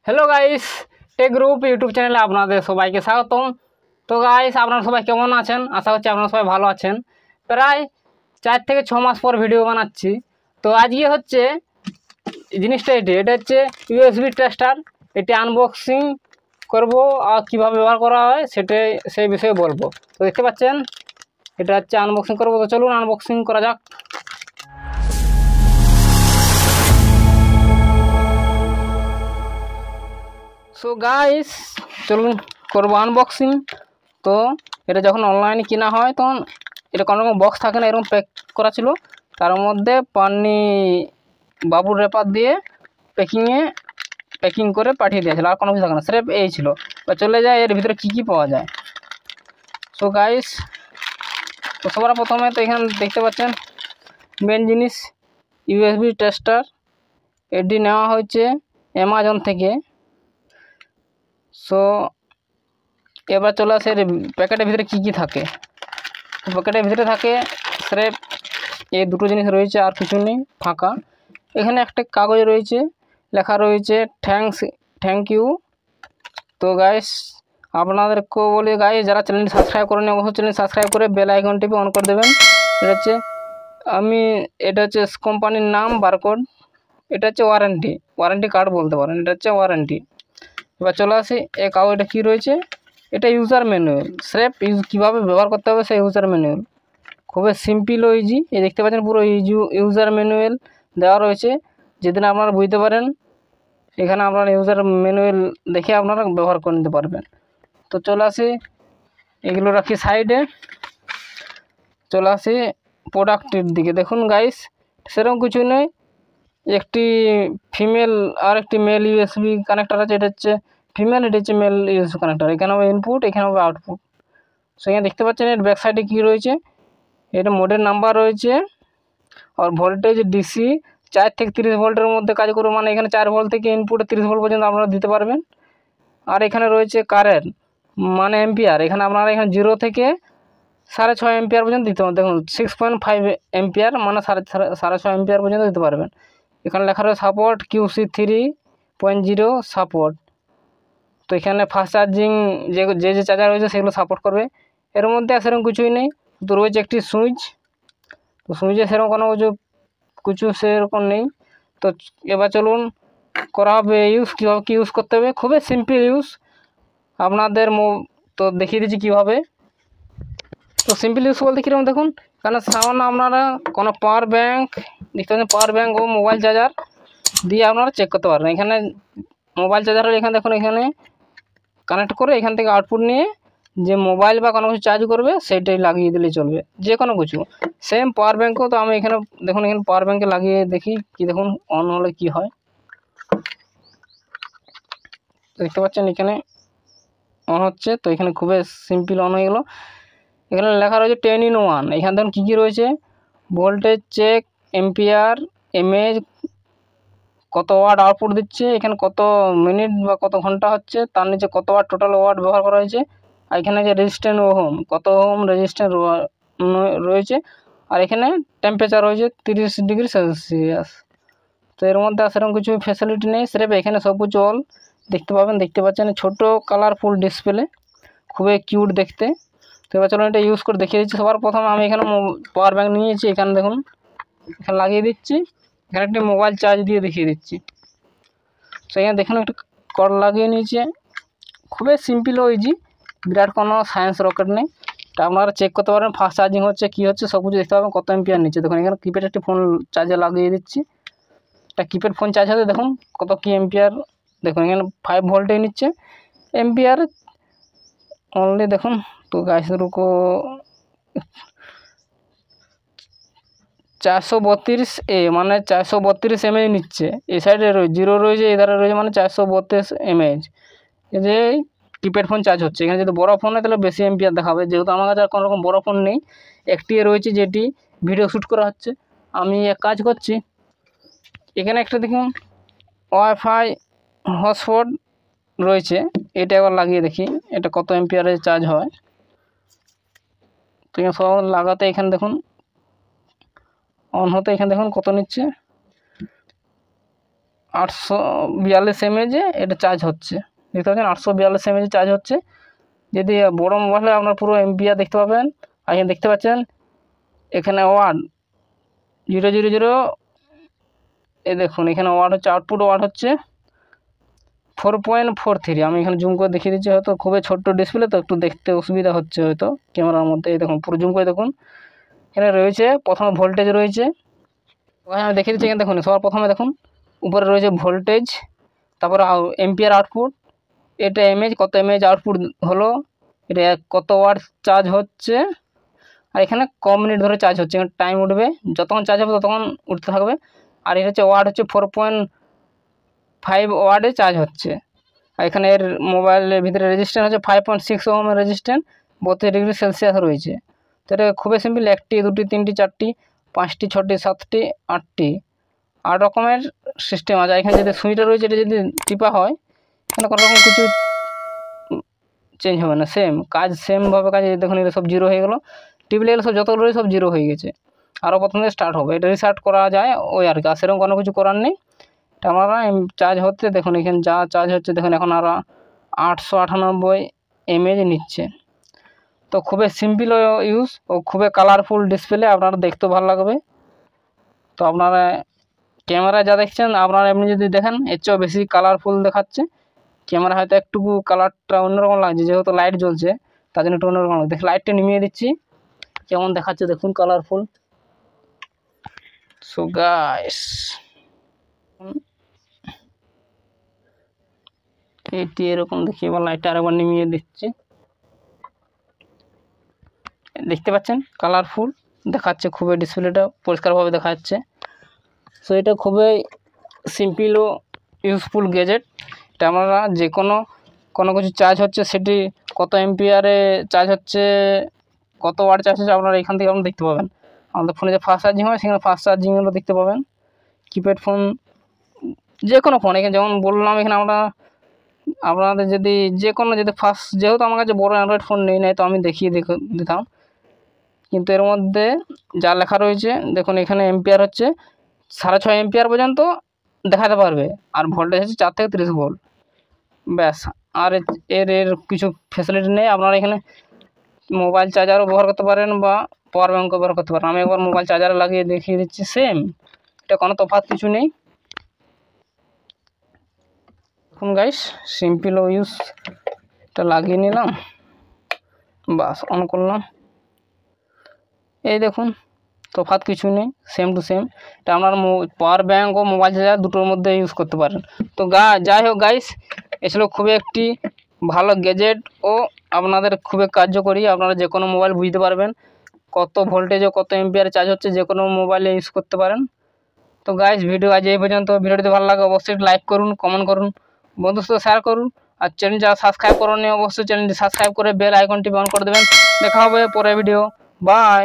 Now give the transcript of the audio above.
Hello guys, tech group YouTube চ্যানেলে আপনাদের সবাইকে স্বাগতম। তো গাইস, আপনারা সবাই কেমন আছেন? আশা করছি আপনারা সবাই ভালো আছেন। প্রায় 4 থেকে 6 মাস পর ভিডিও বানাচ্ছি। তো আজকে হচ্ছে জিনিসটা এটা হচ্ছে ইউএসবি টেস্টার। এটি আনবক্সিং করব আর কীভাবে ব্যবহার করা হয় সেই বিষয়ে বলবো। তো দেখতে পাচ্ছেন এটা হচ্ছে আনবক্সিং করবো। তো চলুন আনবক্সিং করা যাক। সো গাইস, চলুন করবো আনবক্সিং। তো এটা যখন অনলাইনে কেনা হয় তখন এটা কোনো রকম বক্স থাকে না, এরকম প্যাক করা ছিল। তার মধ্যে পানি বাবুর রেপার দিয়ে প্যাকিং করে পাঠিয়ে দিয়েছিল, আর কোনো কিছু থাকে না, স্রেফ এই ছিল। বা চলে যায় এর ভিতরে কী পাওয়া যায়। সো গাইস, তো সবার প্রথমে তো এখানে দেখতে পাচ্ছেন মেন জিনিস ইউএসবি টেস্টার। এটি নেওয়া হয়েছে অ্যামাজন থেকে। সো এবার চলে আসে প্যাকেটের ভিতরে কী থাকে। প্যাকেটের ভিতরে থাকে স্রেফ এই দুটো জিনিস রয়েছে, আর কিছু নেই, ফাঁকা। এখানে একটা কাগজ রয়েছে, লেখা রয়েছে থ্যাংক ইউ। তো গাইস, আপনাদেরকেও বলি গাইস, যারা চ্যানেলটি সাবস্ক্রাইব করেন অবশ্যই চ্যানেল সাবস্ক্রাইব করে বেল আইকন টিপে অন করে দেবেন। এটা হচ্ছে কোম্পানির নাম বারকোড। এটা হচ্ছে ওয়ারেন্টি কার্ড বলতে পারেন, এটা হচ্ছে ওয়ারেন্টি। এবার চলে আসি এই কাগজটা কী রয়েছে। এটা ইউজার ম্যানুয়াল, স্রেফ কীভাবে ব্যবহার করতে হবে সেই ইউজার ম্যানুয়াল। খুবই সিম্পল ও ইজি। এই দেখতে পাচ্ছেন পুরো ইউজার ম্যানুয়াল দেওয়া রয়েছে, যেদিন আপনারা বুঝতে পারেন এখানে আপনারা ইউজার ম্যানুয়াল দেখে আপনারা ব্যবহার করে নিতে পারবেন। তো চলে আসি, এগুলো রাখি সাইডে। চলে আসি প্রোডাক্টের দিকে। দেখুন গাইস, সেরকম কিছু নেই। একটি ফিমেল আর একটি মেল ইউএসবি কানেক্টার আছে। এটা হচ্ছে ফিমেল, এটা হচ্ছে মেল ইউএসবি কানেক্টার। এখানে হবে ইনপুট, এখানে হবে আউটপুট। সেখানে দেখতে পাচ্ছেন এর ব্যাক সাইডে কী রয়েছে। এটা মোডের নাম্বার রয়েছে, আর ভোল্টেজ ডিসি 4 থেকে 30 ভোল্টের মধ্যে কাজ করবে। মানে এখানে 4 ভোল্ট থেকে ইনপুটে 30 ভোল্ট পর্যন্ত আপনারা দিতে পারবেন। আর এখানে রয়েছে কারেন্ট মানে এম্পিয়ার। এখানে আপনারা 0 থেকে 6.5 এম্পিয়ার পর্যন্ত দিতে পারবেন। দেখুন 6.5 এম্পিয়ার মানে 6.5 এম্পিয়ার পর্যন্ত দিতে পারবেন। এখানে লেখা রয়েছে সাপোর্ট QC 3.0 সাপোর্ট। তো এখানে ফাস্ট চার্জিং যে চার্জার রয়েছে সেগুলো সাপোর্ট করবে। এর মধ্যে সেরকম কিছুই নেই, তো রয়েছে একটি সুইচ। তো সুইচে সেরকম কোনো কিছু সেরকম নেই। তো এবার চলুন করা হবে কীভাবে কী ইউজ করতে হবে। খুবই সিম্পল ইউজ আপনাদের তো দেখিয়ে দিচ্ছি কীভাবে। তো সিম্পল ইউজ বলতে কীরকম দেখুন, কারণ সামান্য আপনারা কোনো পাওয়ার ব্যাঙ্ক দেখতে পাচ্ছেন, পাওয়ার ব্যাঙ্ক ও মোবাইল চার্জার দিয়ে আপনারা চেক করতে পারবেন। এখানে মোবাইল চার্জার হলে এখানে দেখুন, এখানে কানেক্ট করে এখান থেকে আউটপুট নিয়ে যে মোবাইল বা কোনো কিছু চার্জ করবে সেইটাই লাগিয়ে দিলে চলবে, যে কোনো কিছু। সেম পাওয়ার ব্যাঙ্কও তো আমি এখানে দেখুন, এখানে পাওয়ার ব্যাঙ্কে লাগিয়ে দেখি কি, দেখুন অন হলে কি হয়। দেখতে পাচ্ছেন এখানে অন হচ্ছে। তো এখানে খুবই সিম্পল অন হয়ে গেল। এখানে লেখা রয়েছে 10 in 1। এখানে দেখুন কী রয়েছে, ভোল্টেজ চেক, এম্পিয়ার, এমএএইচ, কত ওয়াট আউটপুট দিচ্ছে, এখানে কত মিনিট বা কত ঘন্টা হচ্ছে, তার নিচে কত ওয়াট টোটাল ওয়াট ব্যবহার করা হয়েছে। আর এখানে যে রেজিস্ট্যান্স ওহম, কত ওহম রেজিস্ট্যান্স রয়েছে। আর এখানে টেম্পারেচার রয়েছে 30 ডিগ্রি সেলসিয়াস। তো এর মধ্যে সেরকম কিছু ফ্যাসিলিটি নেই, স্রেফ এখানে সব কিছু অল দেখতে পাবেন। দেখতে পাচ্ছেন ছোটো কালারফুল ডিসপ্লে, খুবই কিউট দেখতে। তো এবার চলুন এটা ইউজ করে দেখিয়ে দিচ্ছি। সবার প্রথমে আমি এখানে পাওয়ার ব্যাঙ্ক নিয়েছি, এখানে দেখুন এখানে লাগিয়ে দিচ্ছি। এখানে একটি মোবাইল চার্জ দিয়ে দেখিয়ে দিচ্ছি। তো এখানে দেখুন একটু কর্ড লাগিয়ে নিয়েছে। খুবই সিম্পল ও ইজি, বিরাট কোনো সায়েন্স রকেট নেই। তো আপনারা চেক করতে পারেন ফাস্ট চার্জিং হচ্ছে কী হচ্ছে, সব কিছু দেখতে পাবেন। কত এম্পিয়ার নিচ্ছে দেখুন, এখানে কিপ্যাড একটি ফোন চার্জে লাগিয়ে দিচ্ছি। একটা কিপ্যাড ফোন চার্জ হতে দেখুন কত কী এম্পিয়ার। দেখুন এখানে 5 ভোল্টে নিচ্ছে এম্পিয়ার অনলি। দেখুন তো গাইস রুকো, 432 মানে 432 mAh নিচ্ছে। এই সাইডে জিরো রয়েছে, এধারে রয়েছে, মানে 432 mAh। এই যে কিপ্যাড ফোন চার্জ হচ্ছে। এখানে যদি বড় ফোন হয় তাহলে বেশি এম্পিয়ার দেখাবে। যেহেতু আমার কাছে আর কোনো রকম বড় ফোন নেই, একটি রয়েছে যেটি ভিডিও শ্যুট করা হচ্ছে। আমি এক কাজ করছি, এখানে একটা দেখুন ওয়াইফাই হটস্পট রয়েছে, এটা একবার লাগিয়ে দেখি এটা কত এম্পিয়ারে চার্জ হয়। তো এখানে সব লাগাতে এখানে দেখুন অন হতে এখানে দেখুন কত নিচ্ছে। 842 mAh এটা চার্জ হচ্ছে, দেখতে পাচ্ছেন 842 mAh চার্জ হচ্ছে। যদি বড় মোবাইলে আপনার পুরো এমপিআর দেখতে পাবেন। আর এখানে দেখতে পাচ্ছেন এখানে ওয়াট 000, এই দেখুন এখানে ওয়াট হচ্ছে, আউটপুট ওয়াট হচ্ছে 4.43। আমি এখানে জুম করে দেখিয়ে দিচ্ছি, হয়তো খুবই ছোট্ট ডিসপ্লে তো একটু দেখতে অসুবিধা হচ্ছে হয়তো ক্যামেরার মধ্যে। এই দেখুন পুরো জুম করে দেখুন, এখানে রয়েছে প্রথমে ভোল্টেজ রয়েছে, আমি দেখিয়ে দিচ্ছি। এখানে দেখুন সবার প্রথমে দেখুন উপরে রয়েছে ভোল্টেজ, তারপরে এম্পিয়ার আউটপুট, এটা এমএজ কত এমএজ আউটপুট হলো, এটা কত ওয়াট চার্জ হচ্ছে, আর এখানে কম মিনিট ধরে চার্জ হচ্ছে, এখানে টাইম উঠবে, যতক্ষণ চার্জ হবে ততক্ষণ উঠতে থাকবে। আর এটা হচ্ছে ওয়াট হচ্ছে 4.5 ওয়াটে চার্জ হচ্ছে। আর এখানে এর মোবাইলের ভিতরে রেজিস্ট্যান্স হচ্ছে 5.6 ওহম রেজিস্ট্যান্স, 32 ডিগ্রি সেলসিয়াস রয়েছে। তো এটা খুবই সিম্পল, 1টি 2টি 3টি 4টি 5টি 6টি 7টি 8টি 8 রকমের সিস্টেম আছে। এখানে যদি সুইচটা রয়েছে এটা যদি টিপা হয় এখানে কোনো রকম কিছু চেঞ্জ হবে না, সেম কাজ সেমভাবে কাজ। দেখুন এটা সব জিরো হয়ে গেলো, টিপলে গেলে সব যতগুলো রয়েছে সব জিরো হয়ে গেছে, আরও প্রথম থেকে স্টার্ট হবে। এটা রিস্টার্ট করা যায় ওই আর কি, আর সেরকম কোনো কিছু করার নেই। এটা আমরা চার্জ হচ্ছে দেখুন এখানে যা চার্জ হচ্ছে দেখুন এখন আরও 898 mAh নিচ্ছে। তো খুবই সিম্পল ইউজ ও খুবই কালারফুল ডিসপ্লে, আপনারা দেখতেও ভালো লাগবে। তো আপনারা ক্যামেরায় যা দেখছেন আপনারা এমনি যদি দেখেন এর চেয়েও বেশি কালারফুল দেখাচ্ছে। ক্যামেরা হয়তো একটুকু কালারটা অন্যরকম লাগছে, যেহেতু লাইট জ্বলছে তার জন্য একটু অন্যরকম লাগছে। দেখি লাইটটা নিমিয়ে দিচ্ছি কেমন দেখাচ্ছে দেখুন কালারফুল। সো গাইস এটি এরকম দেখি, এবার লাইটটা আরেকবার নিমিয়ে দিচ্ছি, দেখতে পাচ্ছেন কালারফুল দেখাচ্ছে, খুবই ডিসপ্লেটা পরিষ্কারভাবে দেখা যাচ্ছে। সো এটা খুবই সিম্পল ও ইউজফুল গ্যাজেট। এটা আমরা যে কোনো কিছু চার্জ হচ্ছে সেটি কত এমপিআরে চার্জ হচ্ছে, কত ওয়াট চার্জ হচ্ছে আপনারা এখান থেকে আপনারা দেখতে পাবেন। আমাদের ফোনে যে ফাস্ট চার্জিং হয় সেখানে ফাস্ট চার্জিংগুলো দেখতে পাবেন। কিপ্যাড ফোন যে কোনো ফোন, এখানে যেমন বললাম এখানে আপনাদের যদি যে কোনো যদি ফাস্ট, যেহেতু আমার কাছে বড় অ্যান্ড্রয়েড ফোন নেই তো আমি দেখিয়ে দিতাম, কিন্তু এর মধ্যে যা লেখা রয়েছে দেখুন এখানে এমপিআর হচ্ছে 6.5 এমপিআর পর্যন্ত দেখাতে পারবে, আর ভোল্টেজ হচ্ছে 4 থেকে 30 ভোল্ট, ব্যাস। আর এর কিছু ফ্যাসিলিটি নেই। আপনারা এখানে মোবাইল চার্জারও ব্যবহার করতে পারেন বা পাওয়ার ব্যাঙ্কও ব্যবহার করতে পারেন। আমি একবার মোবাইল চার্জার লাগিয়ে দেখিয়ে দিচ্ছি, সেম, এটা কোনো তফাৎ কিছু নেই। দেখুন গাইস সিম্পল ইউজ, এটা লাগিয়ে নিলাম, বাস অন করলাম, এই দেখুন তফাৎ কিছু নেই, সেম টু সেম। এটা আপনার পাওয়ার ব্যাঙ্ক ও মোবাইল চার্জার দুটোর মধ্যে ইউজ করতে পারেন। তো যাই হোক গাইস, এছাড়াও খুবই একটি ভালো গ্যাজেট ও আপনাদের খুবই কার্যকরী। আপনারা যে কোনো মোবাইল বুঝতে পারবেন কত ভোল্টেজ ও কত এমপিআর চার্জ হচ্ছে, যে কোনো মোবাইলে ইউজ করতে পারেন। তো গাইস ভিডিও আজ এই পর্যন্ত। ভিডিওটি ভালো লাগে অবশ্যই লাইক করুন, কমেন্ট করুন, বন্ধুর সাথে শেয়ার করুন, আর চ্যানেল যারা সাবস্ক্রাইব করেননি অবশ্যই চ্যানেলটি সাবস্ক্রাইব করে বেল আইকনটি অন করে দেবেন। দেখা হবে পরের ভিডিও, বাই।